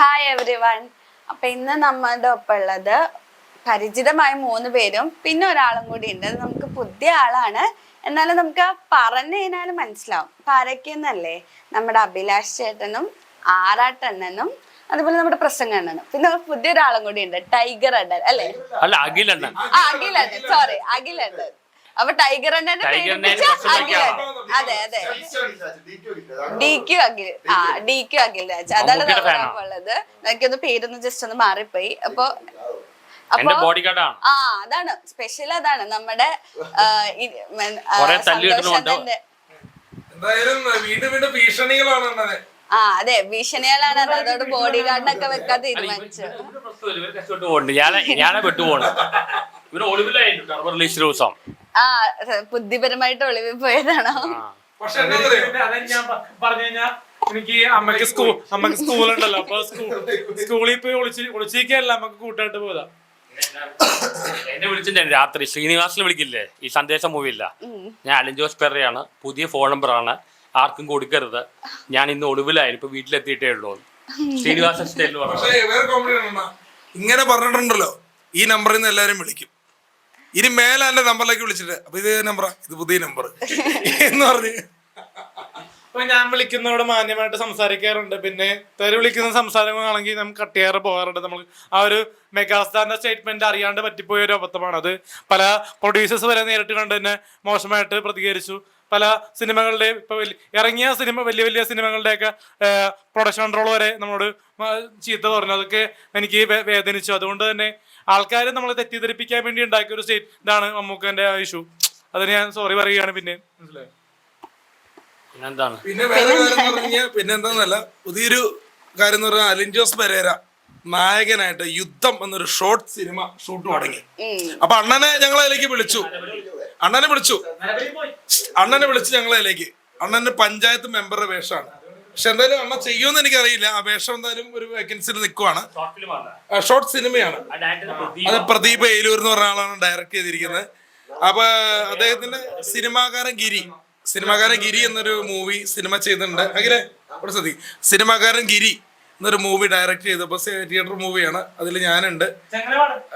Hi every one. അപ്പൊ ഇന്ന് നമ്മളുടെ ഒപ്പം ഉള്ളത് പരിചിതമായ 3 പേരും പിന്നെ ഒരാളും കൂടി ഉണ്ട്. നമുക്ക് പുതിയ ആളാണ്, എന്നാലും നമുക്ക് പറഞ്ഞു കഴിഞ്ഞാലും മനസ്സിലാവും. അപ്പൊ ആരൊക്കെയെന്നല്ലേ, നമ്മുടെ അഭിലാഷ് ചേട്ടനും ആറാട്ടണ്ണനും അതുപോലെ നമ്മുടെ പ്രസംഗണ്ണനും പിന്നെ പുതിയൊരാളും കൂടി ഉണ്ട്, ടൈഗർ അണ്ണൻ അല്ലേ? അഖിലണ്ണൻ, സോറി അഖിലണ്ണൻ. അപ്പൊ ടൈഗർ അണ്ണന്റെ അതെ അതെ DQ അഖിൽ രാജ്, അതാണ് ഉള്ളത്. എനിക്കൊന്ന് പേരൊന്ന് ജസ്റ്റ് ഒന്ന് മാറിപ്പോയി. അപ്പൊ അതാണ് സ്പെഷ്യൽ, അതാണ് നമ്മുടെ സന്തോഷത്തിന്റെ അതെ ഭീഷണികളാണ്. അതോട് ബോഡി ഗാർഡിനൊക്കെ വെക്കാൻ തീരുമാനിച്ചു. ബുദ്ധിപരമായിട്ട് ഒളിവിൽ പോയതാണോ? എനിക്ക് അമ്മക്ക് സ്കൂളുണ്ടല്ലോ, അപ്പൊ സ്കൂളിൽ പോയി ഒളിച്ചിരിക്കല്ല, നമുക്ക് കൂട്ടായിട്ട് പോയതാ. എന്നെ വിളിച്ചിട്ടുണ്ടായിരുന്നു രാത്രി, ശ്രീനിവാസിനെ വിളിക്കില്ലേ ഈ സന്ദേശം മൂവിയില്ല, ഞാൻ അലിൻ ജോസ് പെരയാണ്, പുതിയ ഫോൺ നമ്പറാണ്, ആർക്കും കൊടുക്കരുത്, ഞാൻ ഇന്ന് ഒളിവിലായി, ഇപ്പൊ വീട്ടിലെത്തിയിട്ടേ ഉള്ളൂ. ശ്രീനിവാസൻ സ്റ്റൈലിൽ പറഞ്ഞു. ഇങ്ങനെ പറഞ്ഞിട്ടുണ്ടല്ലോ, ഈ നമ്പറിൽ നിന്ന് എല്ലാരും വിളിക്കും, ഇനി മേലെ എന്റെ നമ്പറിലേക്ക് വിളിച്ചിട്ട് അപ്പൊ ഇത് നമ്പറാ, ഇത് പുതിയ നമ്പർ എന്ന് പറഞ്ഞു. അപ്പൊ ഞാൻ വിളിക്കുന്നതോട് മാന്യമായിട്ട് സംസാരിക്കാറുണ്ട്. പിന്നെ തെറി വിളിക്കുന്ന സംസാരങ്ങളാണെങ്കിൽ നമുക്ക് കട്ട് ചെയ്യാറ് പോകാറുണ്ട്. നമ്മൾ ആ ഒരു മെഗാസ്റ്റാറിന്റെ സ്റ്റേറ്റ്മെന്റ് അറിയാണ്ട് പറ്റിപ്പോയ ഒരു അബദ്ധമാണ് അത്. പല പ്രൊഡ്യൂസേഴ്സ് വരെ നേരിട്ട് കണ്ട് തന്നെ മോശമായിട്ട് പ്രതികരിച്ചു. പല സിനിമകളുടെയും ഇപ്പൊ ഇറങ്ങിയ വലിയ വലിയ സിനിമകളുടെയൊക്കെ പ്രൊഡക്ഷൻ കൺട്രോൾ വരെ നമ്മളോട് ചീത്ത പറഞ്ഞു. അതൊക്കെ എനിക്ക് വേദനിച്ചു. അതുകൊണ്ട് തന്നെ ആൾക്കാർ നമ്മളെ തെറ്റിദ്ധരിപ്പിക്കാൻ വേണ്ടി ഉണ്ടാക്കിയ ഒരു ഇതാണ് മമ്മൂക്കന്റെ ഇഷ്യൂ. അതിന് ഞാൻ സോറി പറയുകയാണ്. പിന്നെ മനസ്സിലായി. പിന്നെ വേറെ കാര്യം പറഞ്ഞാൽ പിന്നെന്താന്നല്ല, പുതിയൊരു കാര്യം എന്ന് പറഞ്ഞാൽ അലിൻ ജോസ് പെരേര നായകനായിട്ട് യുദ്ധം എന്നൊരു ഷോർട്ട് സിനിമ ഷൂട്ട് തുടങ്ങി. അപ്പൊ അണ്ണനെ ഞങ്ങളതിലേക്ക് വിളിച്ചു. അണ്ണനെ വിളിച്ച് ഞങ്ങളതിലേക്ക്. അണ്ണന് പഞ്ചായത്ത് മെമ്പറുടെ വേഷമാണ്. പക്ഷെ എന്തായാലും അണ്ണ ചെയ്യുമെന്ന് എനിക്കറിയില്ല. ആ വേഷം എന്തായാലും ഒരു വേക്കൻസിയിൽ നിൽക്കുവാണ്. ഷോർട്ട് സിനിമയാണ് അത്. പ്രദീപ് ഏലൂർ എന്ന് പറഞ്ഞ ആളാണ് ഡയറക്ട് ചെയ്തിരിക്കുന്നത്. അപ്പൊ അദ്ദേഹത്തിന്റെ സിനിമാകാരൻ ഗിരി എന്നൊരു മൂവി സിനിമ ചെയ്തിട്ടുണ്ട്. അങ്ങനെ അവിടെ ശ്രദ്ധി, സിനിമാകാരൻ ഗിരി എന്നൊരു മൂവി ഡയറക്ട് ചെയ്തപ്പോ തിയേറ്റർ മൂവിയാണ്. അതിൽ ഞാനുണ്ട്.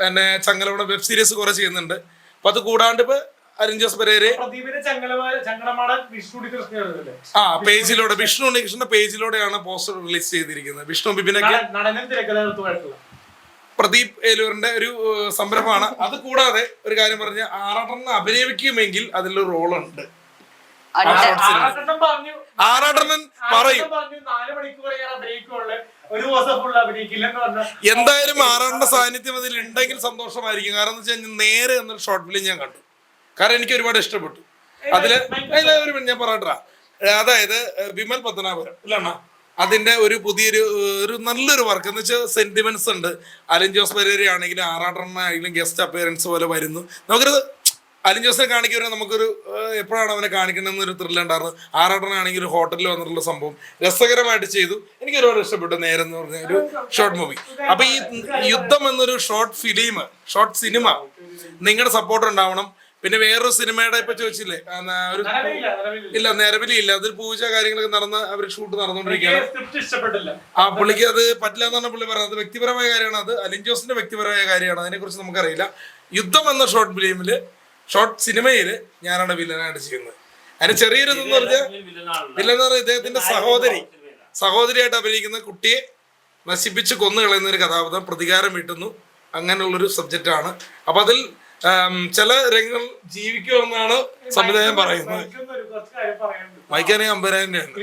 എന്നെ ചങ്ങലവട വെബ് സീരീസ് കുറെ ചെയ്യുന്നുണ്ട്. അപ്പൊ അത് കൂടാണ്ട് ഇപ്പൊ അലിൻ ജോസ് പെരേരെ പേജിലൂടെ, വിഷ്ണു ഉണ്ണികൃഷ്ണന്റെ പേജിലൂടെയാണ് പോസ്റ്റർ റിലീസ് ചെയ്തിരിക്കുന്നത്. വിഷ്ണു ബിബിനൊക്കെ പ്രദീപ് ഏലൂരിന്റെ ഒരു സംരംഭമാണ്. അത് കൂടാതെ ഒരു കാര്യം പറഞ്ഞ ആറാട്ടണ്ണൻ അഭിനയിക്കുമെങ്കിൽ അതിലൊരു റോളുണ്ട്. ആറാട്ടണ്ണൻ പറയും എന്തായാലും ആറാട്ടന്റെ സാന്നിധ്യം അതിൽ ഉണ്ടെങ്കിൽ സന്തോഷമായിരിക്കും. കാരണം എന്ന് വെച്ചാൽ നേരെ എന്നൊരു ഷോർട്ട് ഫിലിം ഞാൻ കണ്ടു. കാരണം എനിക്ക് ഒരുപാട് ഇഷ്ടപ്പെട്ടു. അതില് ഞാൻ പറയട്ടാ, അതായത് വിമൽ പത്തനാപുരം ഇല്ലണ്ണ, അതിന്റെ ഒരു പുതിയൊരു നല്ലൊരു വർക്ക് എന്ന് വെച്ചാൽ സെന്റിമെന്റ്സ് ഉണ്ട്. അലിൻ ജോസ് പെരേര ആണെങ്കിലും ആറാട്ടണ്ണനാണെങ്കിലും ഗസ്റ്റ് അപ്പിയറൻസ് പോലെ വരുന്നു. നമുക്കൊരു അലിൻ ജോസിനെ കാണിക്കുമ്പോൾ നമുക്കൊരു എപ്പോഴാണ് അവനെ കാണിക്കണമെന്നൊരു ത്രില്ലുണ്ടായിരുന്നു. ആറാട്ടനാണെങ്കിൽ ഒരു ഹോട്ടലിൽ വന്നിട്ടുള്ള സംഭവം രസകരമായിട്ട് ചെയ്തു. എനിക്ക് ഒരുപാട് ഇഷ്ടപ്പെട്ടു. നേരെന്ന് പറഞ്ഞ ഒരു ഷോർട്ട് മൂവി. അപ്പൊ ഈ യുദ്ധം എന്നൊരു ഷോർട്ട് സിനിമ നിങ്ങളുടെ സപ്പോർട്ട് ഉണ്ടാവണം. പിന്നെ വേറൊരു സിനിമയുടെ ഇപ്പൊ ചോദിച്ചില്ലേ, ഇല്ല നിലവിലില്ല, അതിൽ പൂജ കാര്യങ്ങളൊക്കെ നടന്ന് അവർ ഷൂട്ട് നടന്നുകൊണ്ടിരിക്കുകയാണ്. ആ പുള്ളിക്ക് അത് പറ്റില്ല എന്നാണ് പുള്ളി പറയുന്നത്. അത് വ്യക്തിപരമായ കാര്യമാണ്. അത് അലിൻ ജോസിന്റെ വ്യക്തിപരമായ കാര്യമാണ്. അതിനെക്കുറിച്ച് നമുക്കറിയില്ല. യുദ്ധം എന്ന ഷോർട്ട് സിനിമയില് ഞാനാണ് വില്ലനായിട്ട് ചെയ്യുന്നത്. അതിന് ചെറിയൊരു ഇതെന്ന് പറഞ്ഞാൽ വില്ലൻ എന്ന് പറഞ്ഞാൽ ഇദ്ദേഹത്തിന്റെ സഹോദരിയായിട്ട് അഭിനയിക്കുന്ന കുട്ടിയെ നശിപ്പിച്ച് കൊന്നു കളയുന്ന ഒരു കഥാപാത്രം പ്രതികാരം വീട്ടുന്നു. അങ്ങനെയുള്ളൊരു സബ്ജക്റ്റാണ്. അപ്പൊ അതിൽ ചില രംഗങ്ങൾ ജീവിക്കുമെന്നാണ് സംവിധായകൻ പറയുന്നത്. വായിക്കാനേ 50,000 രൂപയാണ്.